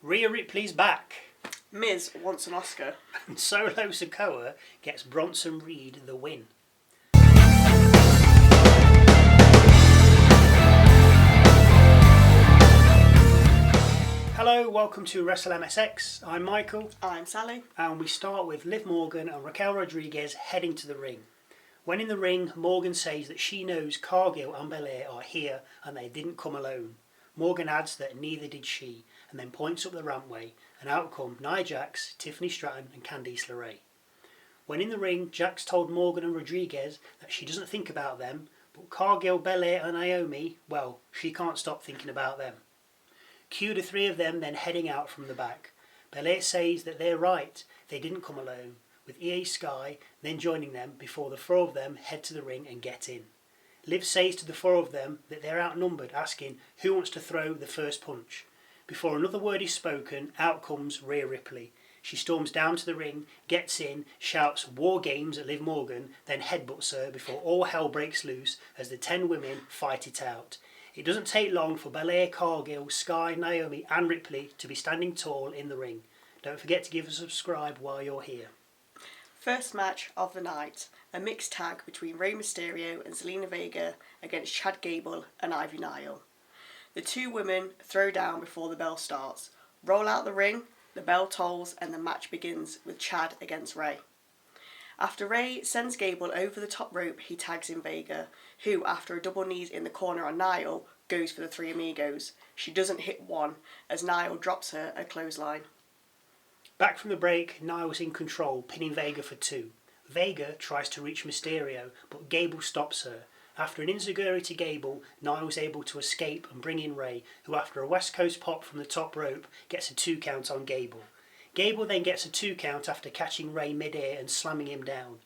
Rhea Ripley's back. Miz wants an Oscar. And Solo Sikoa gets Bronson Reed the win. Hello, welcome to Wrestle MSX. I'm Michael. I'm Sally. And we start with Liv Morgan and Raquel Rodriguez heading to the ring. When in the ring, Morgan says that she knows Cargill and Belair are here and they didn't come alone. Morgan adds that neither did she, and then points up the rampway, and out come Nia Jax, Tiffany Stratton and Candice LeRae. When in the ring, Jax told Morgan and Rodriguez that she doesn't think about them, but Cargill, Belair and Naomi, well, she can't stop thinking about them. Cue the three of them then heading out from the back. Belair says that they're right, they didn't come alone, with EA Sky then joining them before the four of them head to the ring and get in. Liv says to the four of them that they're outnumbered, asking who wants to throw the first punch. Before another word is spoken, out comes Rhea Ripley. She storms down to the ring, gets in, shouts WarGames at Liv Morgan, then headbutts her before all hell breaks loose as the 10 women fight it out. It doesn't take long for Belair, Cargill, Sky, Naomi and Ripley to be standing tall in the ring. Don't forget to give us a subscribe while you're here. First match of the night, a mixed tag between Rey Mysterio and Zelina Vega against Chad Gable and Ivy Nile. The two women throw down before the bell starts, roll out the ring, the bell tolls and the match begins with Chad against Rey. After Rey sends Gable over the top rope, he tags in Vega, who after a double knees in the corner on Nile, goes for the Three Amigos. She doesn't hit one as Nile drops her a clothesline. Back from the break, Nile's in control, pinning Vega for 2. Vega tries to reach Mysterio, but Gable stops her. After an enziguri to Gable, Nile's able to escape and bring in Rey, who after a West Coast pop from the top rope, gets a 2 count on Gable. Gable then gets a 2 count after catching Rey mid-air and slamming him down.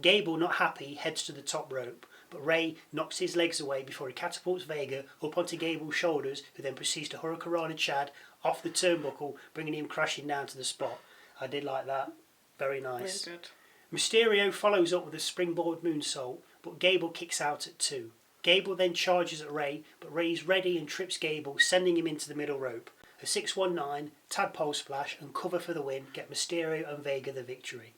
Gable, not happy, heads to the top rope, but Rey knocks his legs away before he catapults Vega up onto Gable's shoulders, who then proceeds to Hurricanrana Chad off the turnbuckle, bringing him crashing down to the spot. I did like that. Very nice. Really good. Mysterio follows up with a springboard moonsault, but Gable kicks out at 2. Gable then charges at Rey, but Rey's ready and trips Gable, sending him into the middle rope. A 619, tadpole splash and cover for the win get Mysterio and Vega the victory.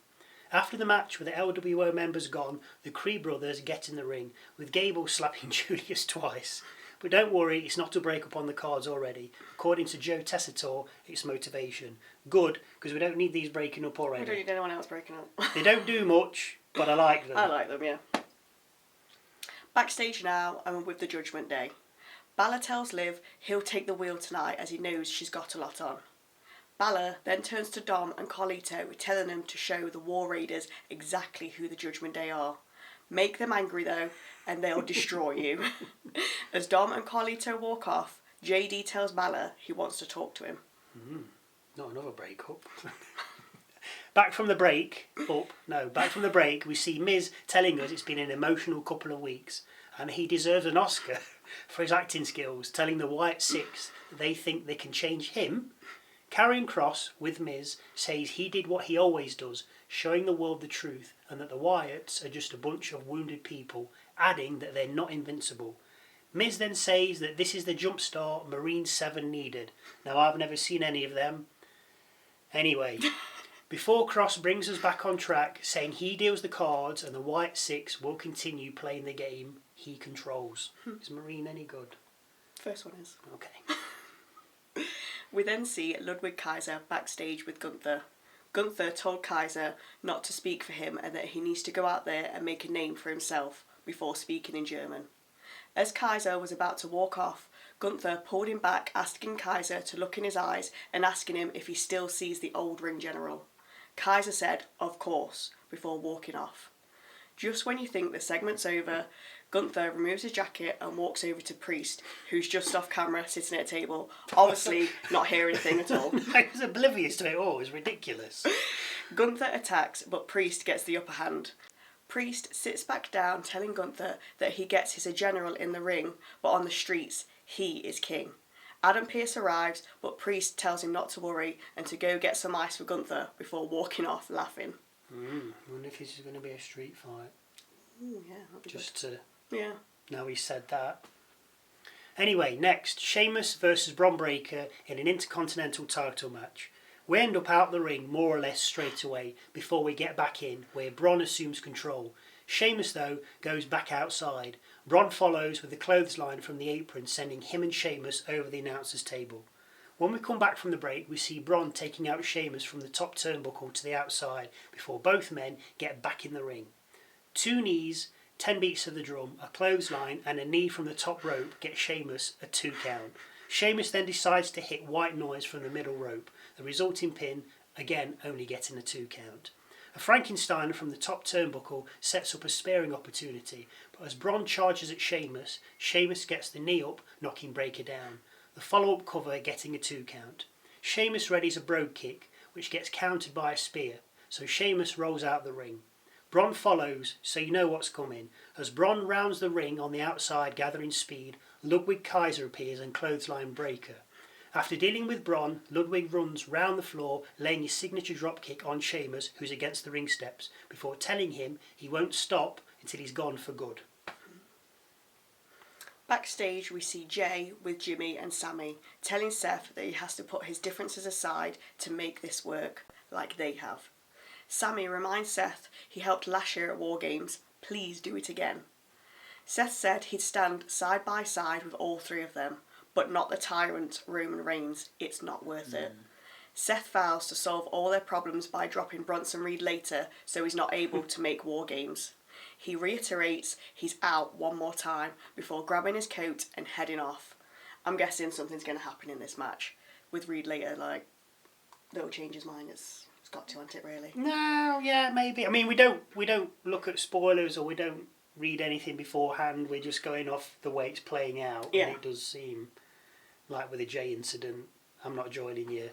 After the match, with the LWO members gone, the Cree brothers get in the ring, with Gable slapping Julius twice. But don't worry, it's not a break up on the cards already. According to Joe Tessitore, it's motivation. Good, because we don't need these breaking up already. We don't need anyone else breaking up. They don't do much, but I like them. I like them, yeah. Backstage now, and with the Judgement Day. Balor tells Liv he'll take the wheel tonight as he knows she's got a lot on. Balor then turns to Dom and Carlito, telling them to show the War Raiders exactly who the Judgement Day are. Make them angry though, and they'll destroy you. As Dom and Carlito walk off, JD tells Balor he wants to talk to him. Not another break-up. Back from the break, we see Miz telling us it's been an emotional couple of weeks and he deserves an Oscar for his acting skills, telling the Wyatt Sicks that they think they can change him. Karrion Kross, with Miz, says he did what he always does, showing the world the truth and that the Wyatts are just a bunch of wounded people, adding that they're not invincible. Miz then says that this is the jumpstart Marine 7 needed. Now, I've never seen any of them. Anyway, before Kross brings us back on track, saying he deals the cards and the Wyatt Sicks will continue playing the game he controls. Is Marine any good? First one is. Okay. We then see Ludwig Kaiser backstage with Gunther. Gunther told Kaiser not to speak for him and that he needs to go out there and make a name for himself before speaking in German. As Kaiser was about to walk off, Gunther pulled him back, asking Kaiser to look in his eyes and asking him if he still sees the old ring general. Kaiser said, "Of course," before walking off. Just when you think the segment's over, Gunther removes his jacket and walks over to Priest, who's just off camera sitting at a table, obviously not hearing anything at all. I was oblivious to it all. It's ridiculous. Gunther attacks, but Priest gets the upper hand. Priest sits back down, telling Gunther that he gets he's a general in the ring, but on the streets, he is king. Adam Pearce arrives, but Priest tells him not to worry and to go get some ice for Gunther before walking off laughing. I wonder if this is going to be a street fight. Yeah, that'd be Just good. to... Yeah. Now he said that. Anyway, next, Sheamus versus Bron Breakker in an Intercontinental title match. We end up out the ring more or less straight away before we get back in, where Bron assumes control. Sheamus, though, goes back outside. Bron follows with the clothesline from the apron, sending him and Sheamus over the announcer's table. When we come back from the break, we see Bron taking out Sheamus from the top turnbuckle to the outside before both men get back in the ring. 2 knees, 10 beats of the drum, a clothesline and a knee from the top rope get Sheamus a 2 count. Sheamus then decides to hit White Noise from the middle rope, the resulting pin, again only getting a 2 count. A Frankenstein from the top turnbuckle sets up a sparing opportunity, but as Bron charges at Sheamus, Sheamus gets the knee up, knocking Breakker down. The follow-up cover getting a 2 count. Sheamus readies a brogue kick, which gets countered by a spear, so Sheamus rolls out the ring. Bron follows, so you know what's coming. As Bron rounds the ring on the outside gathering speed, Ludwig Kaiser appears and clothesline Breakker. After dealing with Bron, Ludwig runs round the floor, laying his signature dropkick on Sheamus, who's against the ring steps, before telling him he won't stop until he's gone for good. Backstage, we see Jay with Jimmy and Sammy, telling Seth that he has to put his differences aside to make this work, like they have. Sammy reminds Seth he helped last year at WarGames, please do it again. Seth said he'd stand side by side with all 3 of them, but not the tyrant Roman Reigns, it's not worth it. Seth vows to solve all their problems by dropping Bronson Reed later so he's not able to make WarGames. He reiterates he's out one more time before grabbing his coat and heading off. I'm guessing something's going to happen in this match, with Reed later, that'll change his mind. It's got to, hasn't it, really? No, yeah, maybe. I mean, we don't look at spoilers or we don't read anything beforehand. We're just going off the way it's playing out. Yeah. And it does seem like with the Jay incident, I'm not joining you.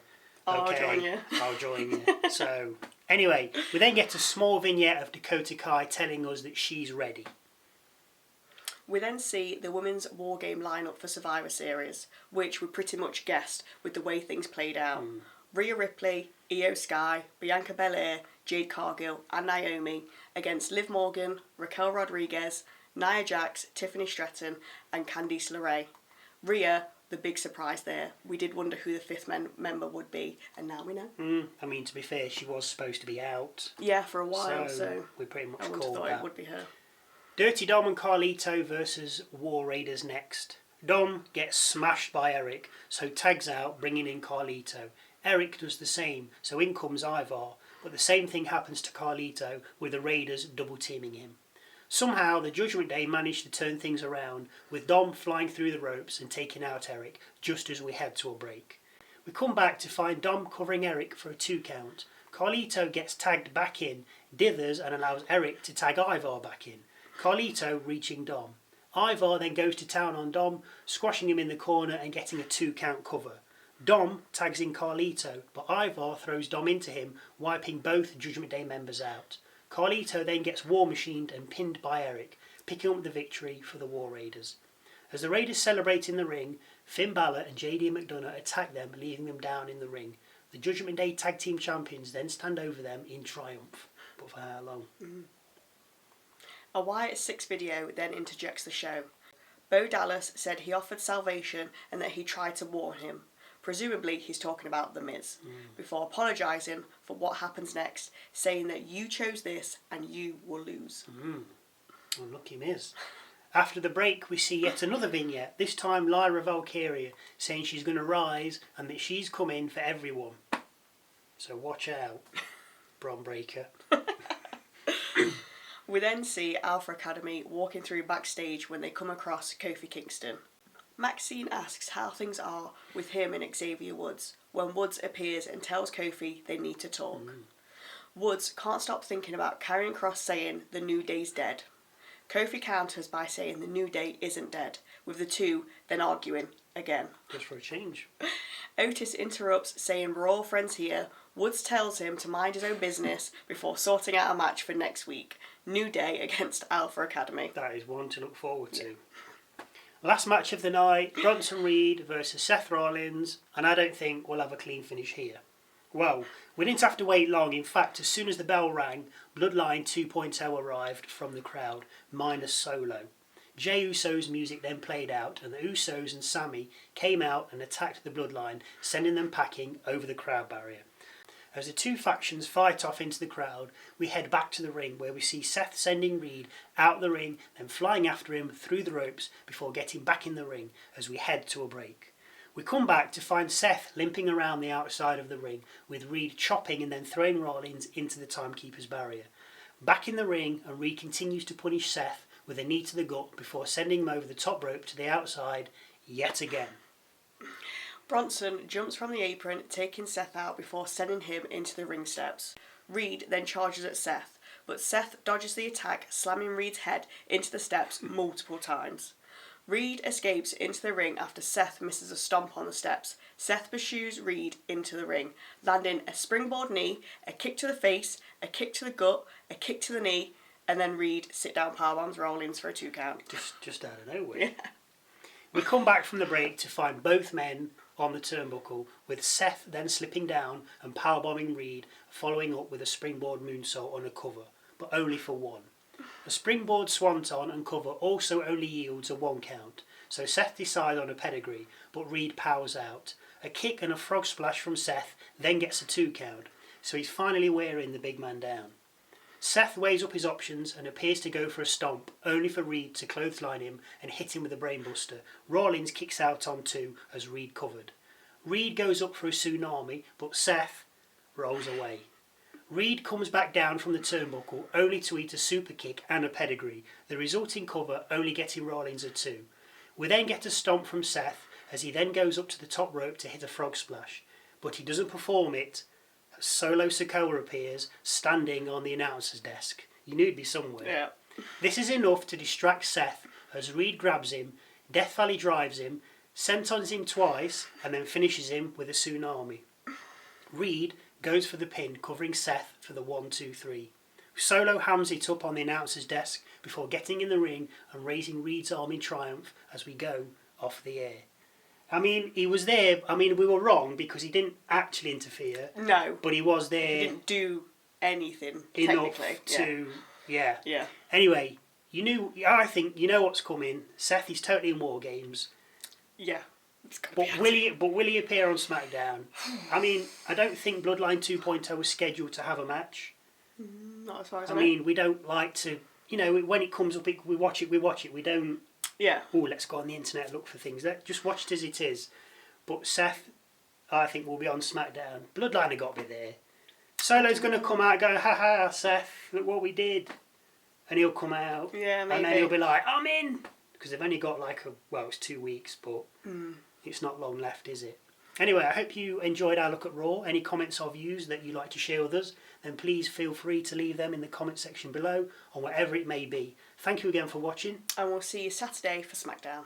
Oh, okay, I'll join you. I'll join you. So, anyway, we then get a small vignette of Dakota Kai telling us that she's ready. We then see the women's WarGame lineup for Survivor Series, which we pretty much guessed with the way things played out. Rhea Ripley, Io Sky, Bianca Belair, Jade Cargill and Naomi against Liv Morgan, Raquel Rodriguez, Nia Jax, Tiffany Stratton and Candice LeRae. Rhea, the big surprise there. We did wonder who the 5th member would be, and now we know. I mean, to be fair, she was supposed to be out. Yeah, for a while, so we pretty much I wouldn't called have thought that. it would be her. Dirty Dom and Carlito versus War Raiders next. Dom gets smashed by Eric, so tags out, bringing in Carlito. Eric does the same, so in comes Ivar, but the same thing happens to Carlito with the Raiders double teaming him. Somehow the Judgement Day managed to turn things around, with Dom flying through the ropes and taking out Eric just as we head to a break. We come back to find Dom covering Eric for a 2 count. Carlito gets tagged back in, dithers and allows Eric to tag Ivar back in. Carlito reaching Dom. Ivar then goes to town on Dom, squashing him in the corner and getting a 2 count cover. Dom tags in Carlito, but Ivar throws Dom into him, wiping both Judgement Day members out. Carlito then gets war machined and pinned by Eric, picking up the victory for the War Raiders. As the Raiders celebrate in the ring, Finn Balor and JD McDonough attack them, leaving them down in the ring. The Judgement Day Tag Team Champions then stand over them in triumph. But for how long? A Wyatt Sicks video then interjects the show. Bo Dallas said he offered salvation and that he tried to warn him. Presumably he's talking about The Miz, before apologising for what happens next, saying that you chose this and you will lose. Unlucky Miz. After the break we see yet another vignette, this time Lyra Valkyria saying she's going to rise and that she's coming for everyone. So watch out, Bron Breakker. We then see Alpha Academy walking through backstage when they come across Kofi Kingston. Maxine asks how things are with him and Xavier Woods when Woods appears and tells Kofi they need to talk. Woods can't stop thinking about Karrion Kross saying the New Day's dead. Kofi counters by saying the New Day isn't dead, with the two then arguing again. Just for a change. Otis interrupts saying we're all friends here. Woods tells him to mind his own business before sorting out a match for next week. New Day against Alpha Academy. That is one to look forward to. Last match of the night, Bronson Reed versus Seth Rollins, and I don't think we'll have a clean finish here. Well, we didn't have to wait long. In fact, as soon as the bell rang, Bloodline 2.0 arrived from the crowd, minus Solo. Jey Uso's music then played out, and the Usos and Sami came out and attacked the Bloodline, sending them packing over the crowd barrier. As the two factions fight off into the crowd, we head back to the ring where we see Seth sending Reed out the ring, then flying after him through the ropes before getting back in the ring as we head to a break. We come back to find Seth limping around the outside of the ring, with Reed chopping and then throwing Rollins into the timekeeper's barrier. Back in the ring, and Reed continues to punish Seth with a knee to the gut before sending him over the top rope to the outside yet again. Bronson jumps from the apron, taking Seth out before sending him into the ring steps. Reed then charges at Seth, but Seth dodges the attack, slamming Reed's head into the steps multiple times. Reed escapes into the ring after Seth misses a stomp on the steps. Seth pursues Reed into the ring, landing a springboard knee, a kick to the face, a kick to the gut, a kick to the knee, and then Reed sit-down powerbombs Rollins for a 2 count. Just out of nowhere. Yeah. We come back from the break to find both men on the turnbuckle, with Seth then slipping down and powerbombing Reed, following up with a springboard moonsault on a cover, but only for 1. A springboard swanton and cover also only yields a 1 count, so Seth decides on a pedigree, but Reed powers out. A kick and a frog splash from Seth then gets a 2 count, so he's finally wearing the big man down. Seth weighs up his options and appears to go for a stomp, only for Reed to clothesline him and hit him with a brainbuster. Rollins kicks out on 2 as Reed covered. Reed goes up for a tsunami, but Seth rolls away. Reed comes back down from the turnbuckle, only to eat a super kick and a pedigree, the resulting cover only getting Rollins a 2. We then get a stomp from Seth as he then goes up to the top rope to hit a frog splash, but he doesn't perform it. Solo Sikoa appears, standing on the announcer's desk. You knew he'd be somewhere. Yeah. This is enough to distract Seth as Reed grabs him, Death Valley drives him, sentons him twice, and then finishes him with a tsunami. Reed goes for the pin, covering Seth for the 1-2-3. Solo hams it up on the announcer's desk before getting in the ring and raising Reed's arm in triumph as we go off the air. I mean, he was there. I mean, we were wrong because he didn't actually interfere. No. But he was there. He didn't do anything, enough technically. to, yeah. Yeah. Anyway, I think you know what's coming. Seth is totally in WarGames. Yeah. But will he appear on SmackDown? I mean, I don't think Bloodline 2.0 was scheduled to have a match. Not as far as I I mean, we don't like to, when it comes up, we watch it. We don't, yeah. Oh, let's go on the internet and look for things. Just watch it as it is. But Seth, I think, will be on SmackDown. Bloodline have got to be there. Solo's going to come out and go, ha ha, Seth, look what we did. And he'll come out. Yeah, maybe. And then he'll be like, I'm in. Because they've only got it's 2 weeks, but it's not long left, is it? Anyway, I hope you enjoyed our look at Raw. Any comments or views that you'd like to share with us, then please feel free to leave them in the comment section below, or whatever it may be. Thank you again for watching. And we'll see you Saturday for SmackDown.